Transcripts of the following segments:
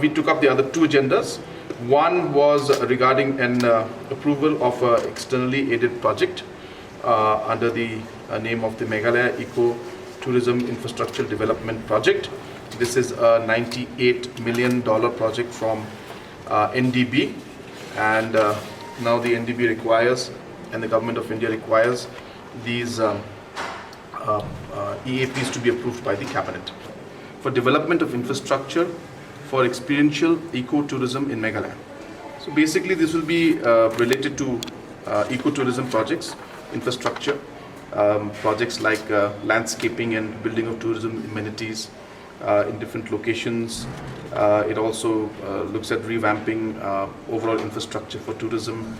We took up the other two agendas. One was regarding an approval of an externally aided project under the name of the Meghalaya Eco-Tourism Infrastructure Development Project. This is a $98 million project from NDB, and now the NDB requires, and the Government of India requires, these EAPs to be approved by the Cabinet for development of infrastructure for experiential ecotourism in Meghalaya. So basically this will be related to ecotourism projects, infrastructure, projects like landscaping and building of tourism amenities in different locations. It also looks at revamping overall infrastructure for tourism.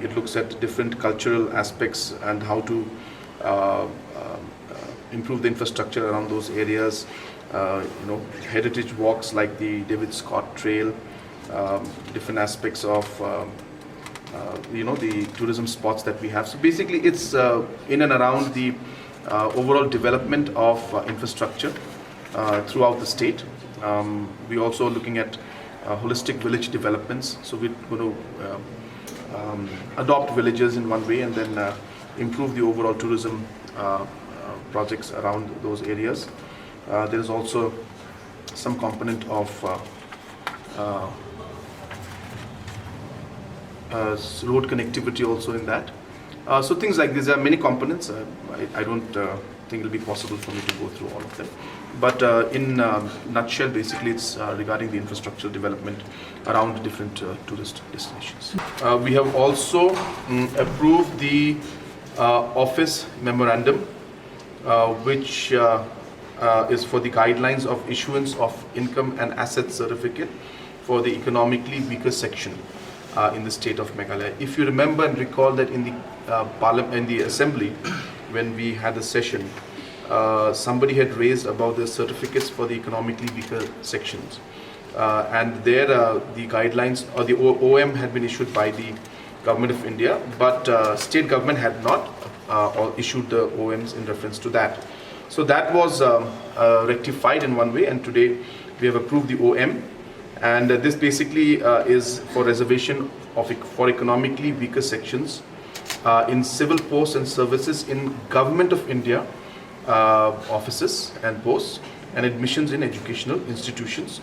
It looks at different cultural aspects and how to improve the infrastructure around those areas. Heritage walks like the David Scott Trail, different aspects of the tourism spots that we have. So basically it's in and around the overall development of infrastructure throughout the state. We're also looking at holistic village developments. So we're going to adopt villages in one way and then improve the overall tourism projects around those areas. There is also some component of road connectivity also in that. So things like these, there are many components. I don't think it will be possible for me to go through all of them. But in nutshell, basically it's regarding the infrastructural development around different tourist destinations. We have also approved the office memorandum, which is for the guidelines of issuance of income and asset certificate for the economically weaker section in the state of Meghalaya. If you remember and recall that in the assembly, when we had a session, somebody had raised about the certificates for the economically weaker sections, and there the guidelines or the OM had been issued by the Government of India, but state government had not issued the OMs in reference to that. So that was rectified in one way, and today we have approved the OM, and this basically is for reservation for economically weaker sections in civil posts and services in Government of India offices and posts, and admissions in educational institutions,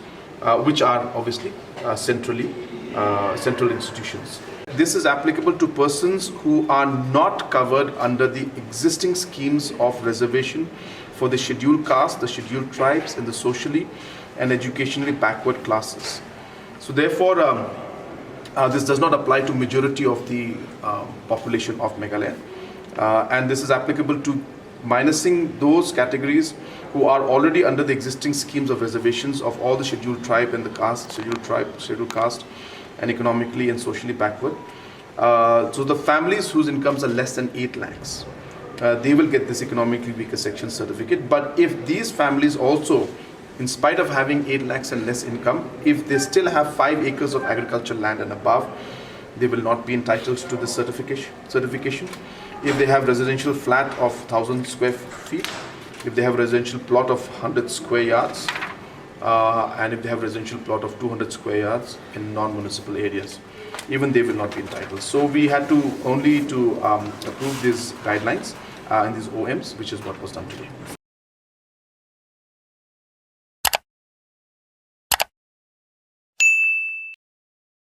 which are obviously central institutions. This is applicable to persons who are not covered under the existing schemes of reservation for the scheduled caste, the scheduled tribes, and the socially and educationally backward classes. So therefore, this does not apply to majority of the population of Meghalaya, and this is applicable to minusing those categories who are already under the existing schemes of reservations of all the scheduled tribe and the caste, scheduled tribe, scheduled caste, and economically and socially backward. So the families whose incomes are less than 8 lakhs, they will get this economically weaker section certificate. But if these families also, in spite of having 8 lakhs and less income, if they still have 5 acres of agricultural land and above, they will not be entitled to the certification. If they have residential flat of 1,000 square feet, if they have residential plot of 100 square yards, and if they have residential plot of 200 square yards in non-municipal areas, even they will not be entitled. So we had to only approve these guidelines and these OMs, which is what was done today.